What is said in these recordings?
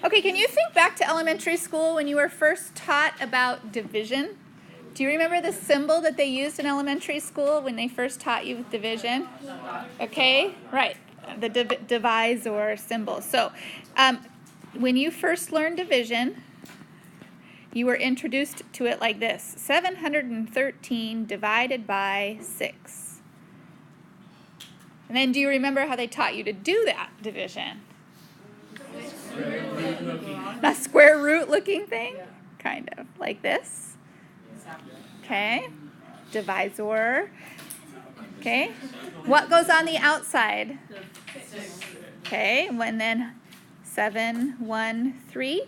Okay, can you think back to elementary school when you were first taught about division? Do you remember the symbol that they used in elementary school when they first taught you division? Okay, right, the divisor symbol. So when you first learned division, you were introduced to it like this: 713 divided by 6. And then do you remember how they taught you to do that division? A square root looking thing? Kind of like this. Okay. Divisor. Okay. What goes on the outside? Okay. And then 7, 1, 3.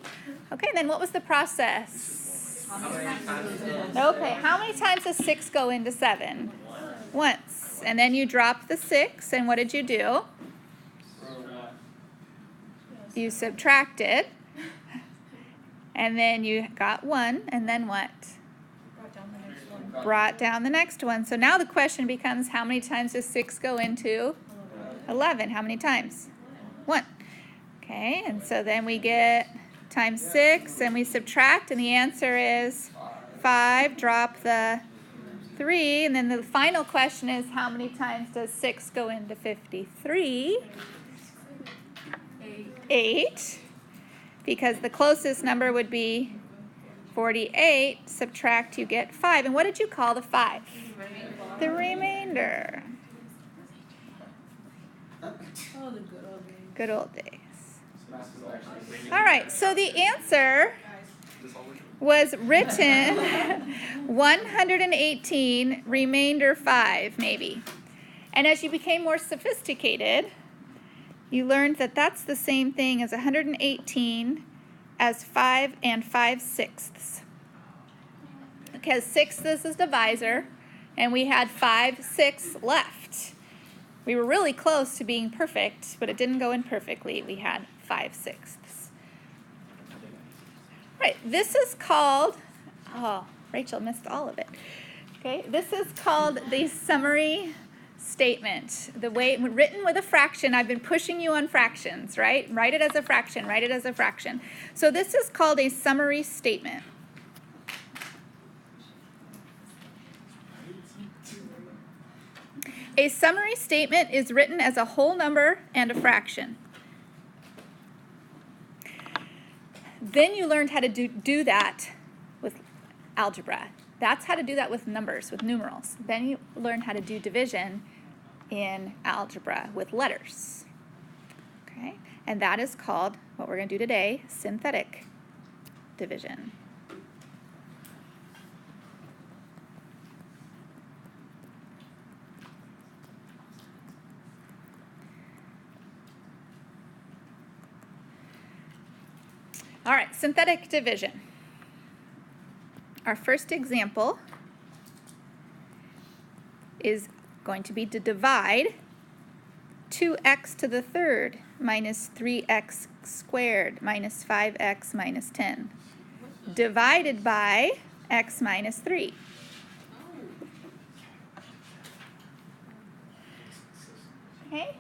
Okay. And then what was the process? Okay. How many times does 6 go into 7? Once. And then you drop the 6. And what did you do? You subtracted. And then you got 1. And then what? Brought down the next one. So now the question becomes, how many times does 6 go into 11? How many times? 1. Okay, and so then we get times 6, and we subtract, and the answer is 5. Drop the 3, and then the final question is, how many times does 6 go into 53? 8. Because the closest number would be 48, subtract, you get 5. And what did you call the 5? The remainder. Oh, the good old days. Good old days. All right, so the answer was written 118, remainder 5, maybe. And as you became more sophisticated, you learned that that's the same thing as 118 as 5 and 5/6. Because 6 is divisor, and we had 5/6 left. We were really close to being perfect, but it didn't go in perfectly. We had 5/6. Right, this is called, oh, Rachel missed all of it. Okay, this is called the summary statement. The way written with a fraction, I've been pushing you on fractions, right? Write it as a fraction, write it as a fraction. So this is called a summary statement. A summary statement is written as a whole number and a fraction. Then you learned how to do that with algebra. That's how to do that with numbers, with numerals. Then you learn how to do division in algebra with letters. Okay? And that is called, what we're going to do today, synthetic division. All right, synthetic division. Our first example is going to be to divide 2x to the third minus 3x squared minus 5x minus 10 divided by x minus 3. Okay,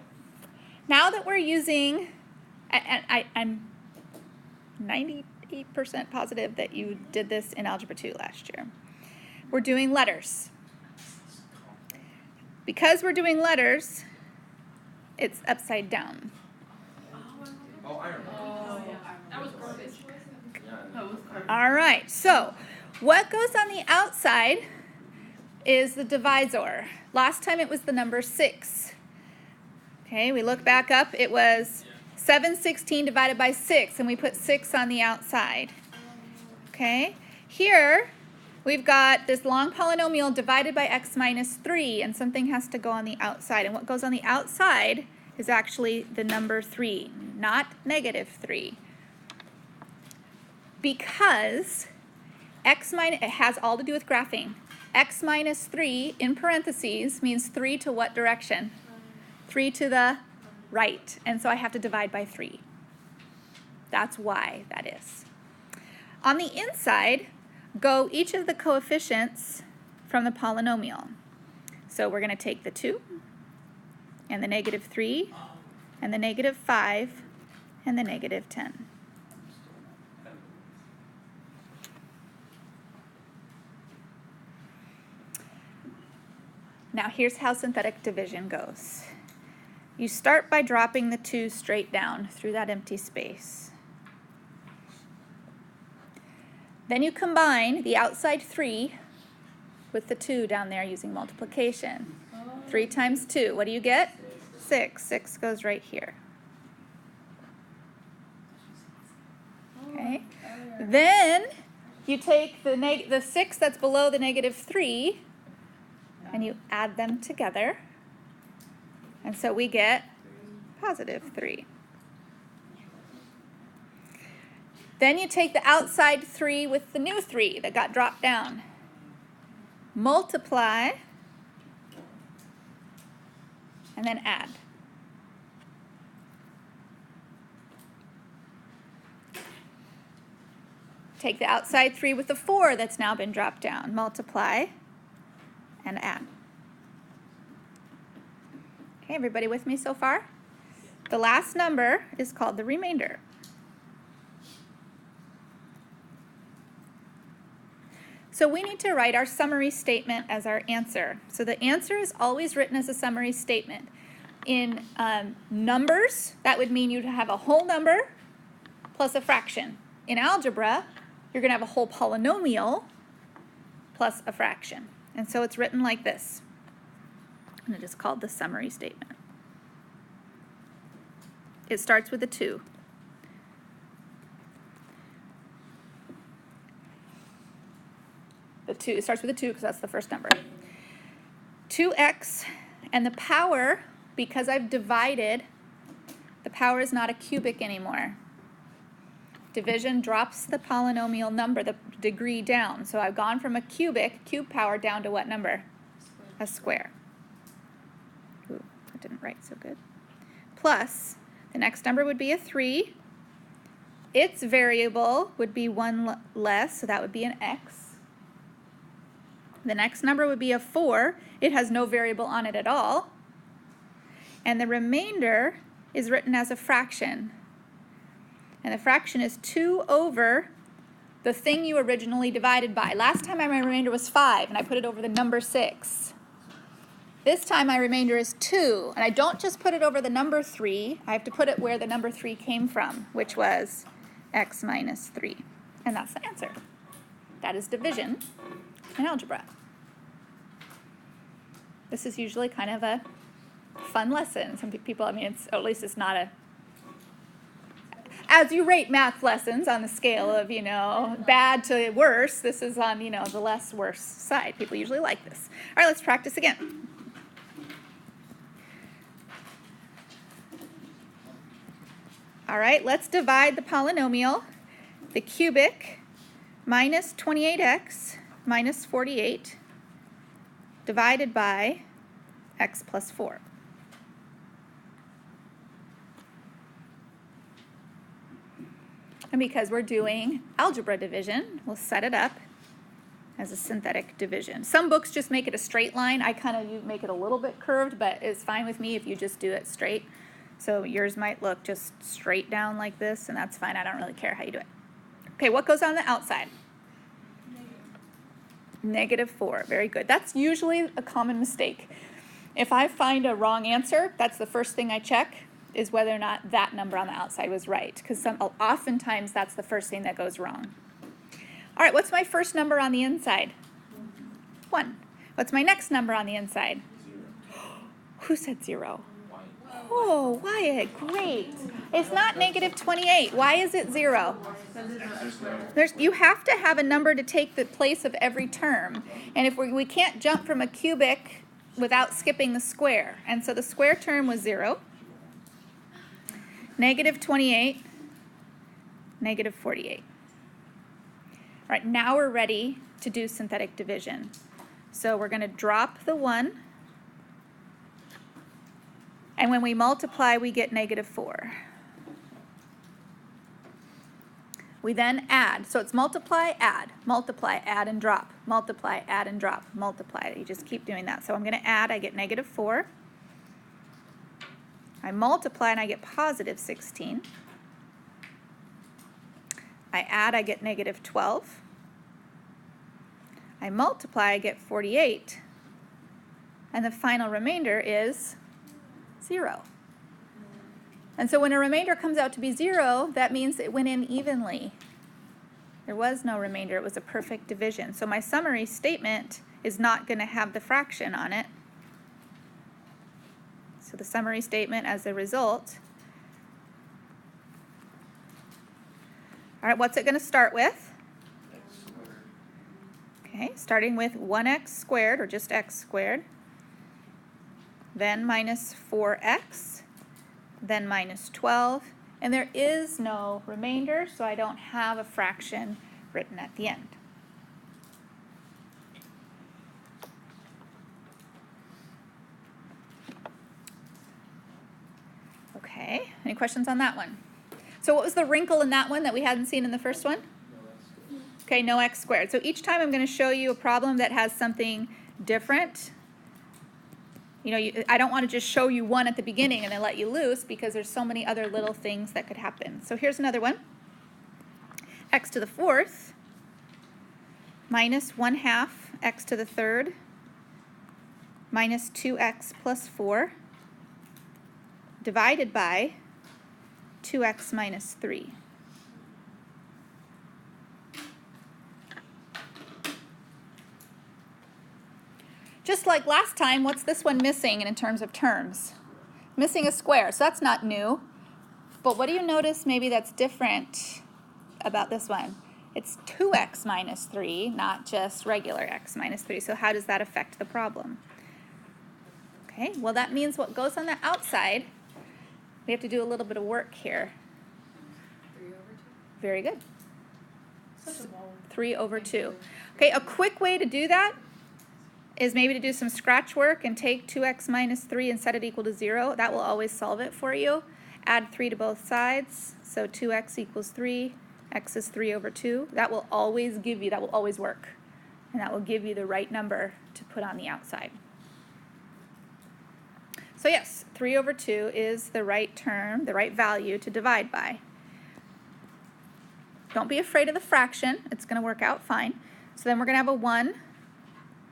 now that we're using, I'm 98% positive that you did this in Algebra 2 last year. We're doing letters. Because we're doing letters, it's upside down. Oh, I remember. That was garbage. All right, so what goes on the outside is the divisor. Last time it was the number 6. Okay, we look back up, it was 7/16 divided by 6, and we put 6 on the outside. Okay, here we've got this long polynomial divided by x minus 3, and something has to go on the outside. And what goes on the outside is actually the number 3, not negative 3. Because it has all to do with graphing. X minus 3 in parentheses means 3 to what direction? 3 to the right, and so I have to divide by 3. That's why that is. On the inside, go each of the coefficients from the polynomial. So we're going to take the 2, and the negative 3, and the negative 5, and the negative 10. Now here's how synthetic division goes. You start by dropping the 2 straight down through that empty space. Then you combine the outside 3 with the 2 down there using multiplication. 3 times 2, what do you get? 6. 6 goes right here. Okay. Then you take the 6 that's below the negative 3 and you add them together. And so we get positive 3. Then you take the outside 3 with the new 3 that got dropped down. Multiply and then add. Take the outside 3 with the 4 that's now been dropped down. Multiply and add. Okay, everybody with me so far? The last number is called the remainder. So we need to write our summary statement as our answer. So the answer is always written as a summary statement. In numbers, that would mean you'd have a whole number plus a fraction. In algebra, you're going to have a whole polynomial plus a fraction. And so it's written like this. And it is called the summary statement. It starts with a 2. It starts with a 2 because that's the first number. 2x, and the power, because I've divided, the power is not a cubic anymore. Division drops the polynomial number, the degree down. So I've gone from a cube power, down to what number? A square. Ooh, that didn't write so good. Plus, the next number would be a 3. Its variable would be 1 less, so that would be an x. The next number would be a 4. It has no variable on it at all. And the remainder is written as a fraction. And the fraction is 2 over the thing you originally divided by. Last time my remainder was 5, and I put it over the number 6. This time my remainder is 2, and I don't just put it over the number 3. I have to put it where the number 3 came from, which was x minus 3. And that's the answer. That is division in algebra. This is usually kind of a fun lesson. Some people, I mean, at least it's not a, as you rate math lessons on the scale of, bad to worse, this is on, the less worse side. People usually like this. All right, let's practice again. All right, let's divide the polynomial, the cubic, minus 28x minus 48, divided by x plus 4. And because we're doing algebra division, we'll set it up as a synthetic division. Some books just make it a straight line. I kind of make it a little bit curved, but it's fine with me if you just do it straight. So yours might look just straight down like this, and that's fine. I don't really care how you do it. Okay, what goes on the outside? Negative 4. Very good. That's usually a common mistake. If I find a wrong answer, that's the first thing I check, is whether or not that number on the outside was right, because oftentimes that's the first thing that goes wrong. All right, what's my first number on the inside? 1. What's my next number on the inside? 0. Who said 0? Oh, Wyatt, great. It's not negative 28. Why is it 0? You have to have a number to take the place of every term. And if we can't jump from a cubic without skipping the square. And so the square term was 0. Negative 28, negative 48. All right, now we're ready to do synthetic division. So we're going to drop the 1. And when we multiply, we get negative 4. We then add. So it's multiply, add, and drop, multiply, add, and drop, multiply. You just keep doing that. So I'm going to add. I get negative 4. I multiply, and I get positive 16. I add, I get negative 12. I multiply, I get 48. And the final remainder is 0. And so when a remainder comes out to be 0, that means it went in evenly. There was no remainder, it was a perfect division. So my summary statement is not going to have the fraction on it. So the summary statement as a result. All right, what's it going to start with? X squared. Okay, starting with 1x squared, or just x squared, then minus 4x, then minus 12, and there is no remainder, so I don't have a fraction written at the end. Okay, any questions on that one? So what was the wrinkle in that one that we hadn't seen in the first one? Okay, no x squared. So each time I'm going to show you a problem that has something different. You know, I don't want to just show you one at the beginning and then let you loose because there's so many other little things that could happen. So here's another one. X to the fourth minus 1/2 x to the third minus 2x plus 4 divided by 2x minus 3. Just like last time, what's this one missing in terms of terms? Missing a square, so that's not new. But what do you notice maybe that's different about this one? It's 2x minus 3, not just regular x minus 3. So how does that affect the problem? Okay, well that means what goes on the outside, we have to do a little bit of work here. 3 over 2? Very good. Such a ball. 3 over 2. Okay, a quick way to do that is maybe to do some scratch work and take 2x minus 3 and set it equal to 0. That will always solve it for you. Add 3 to both sides. So 2x equals 3. X is 3 over 2. That will always give you, that will always work. And that will give you the right number to put on the outside. So yes, 3 over 2 is the right term, the right value to divide by. Don't be afraid of the fraction. It's going to work out fine. So then we're going to have a 1,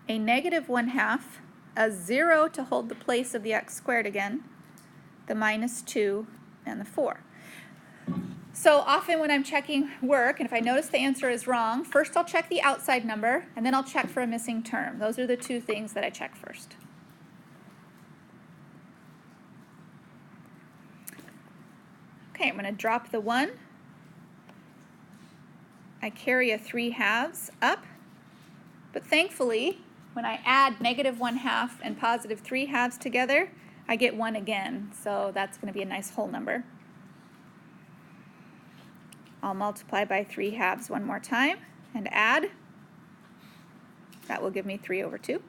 a negative 1/2, a 0 to hold the place of the x squared again, the minus 2, and the 4. So often when I'm checking work, and if I notice the answer is wrong, first I'll check the outside number, and then I'll check for a missing term. Those are the two things that I check first. Okay, I'm going to drop the 1. I carry a 3/2 up, but thankfully, when I add negative 1/2 and positive 3/2 together, I get 1 again, so that's going to be a nice whole number. I'll multiply by 3/2 one more time and add. That will give me 3 over 2.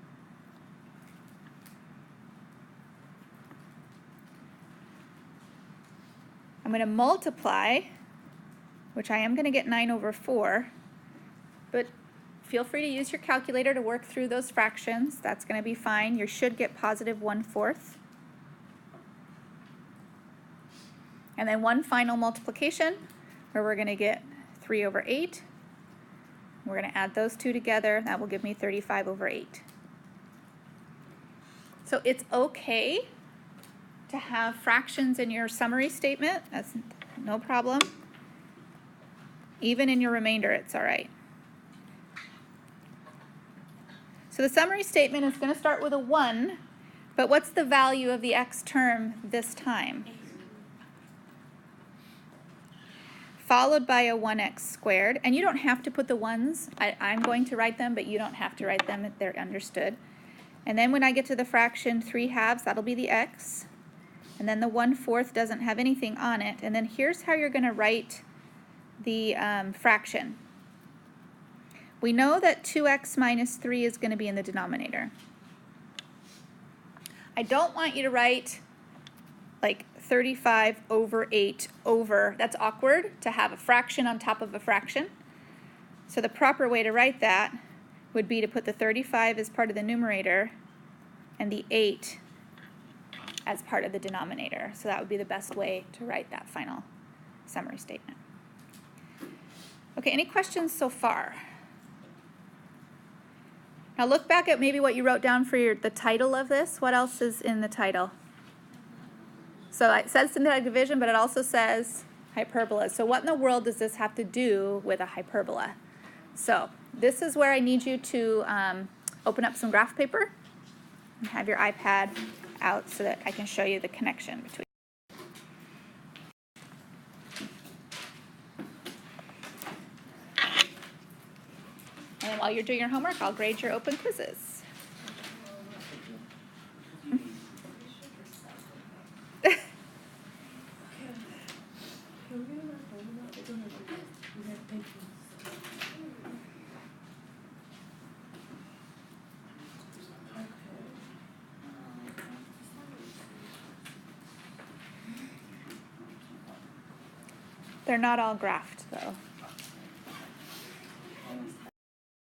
I'm going to multiply, which I am going to get 9 over 4, but feel free to use your calculator to work through those fractions. That's going to be fine. You should get positive 1/4. And then one final multiplication where we're going to get 3 over 8. We're going to add those two together. That will give me 35 over 8. So it's okay to have fractions in your summary statement. That's no problem. Even in your remainder, it's all right. So the summary statement is going to start with a 1, but what's the value of the x term this time? Followed by a 1x squared, and you don't have to put the 1s. I'm going to write them, but you don't have to write them if they're understood. And then when I get to the fraction 3/2, that'll be the x. And then the 1/4 doesn't have anything on it. And then here's how you're going to write the fraction. We know that 2x minus 3 is going to be in the denominator. I don't want you to write like 35 over 8 over. That's awkward to have a fraction on top of a fraction. So the proper way to write that would be to put the 35 as part of the numerator and the 8 as part of the denominator. So that would be the best way to write that final summary statement. Okay, any questions so far? Now look back at maybe what you wrote down for the title of this. What else is in the title? So it says synthetic division, but it also says hyperbola. So what in the world does this have to do with a hyperbola? So this is where I need you to open up some graph paper and have your iPad out so that I can show you the connection between. And then while you're doing your homework, I'll grade your open quizzes. They're not all graphed, though.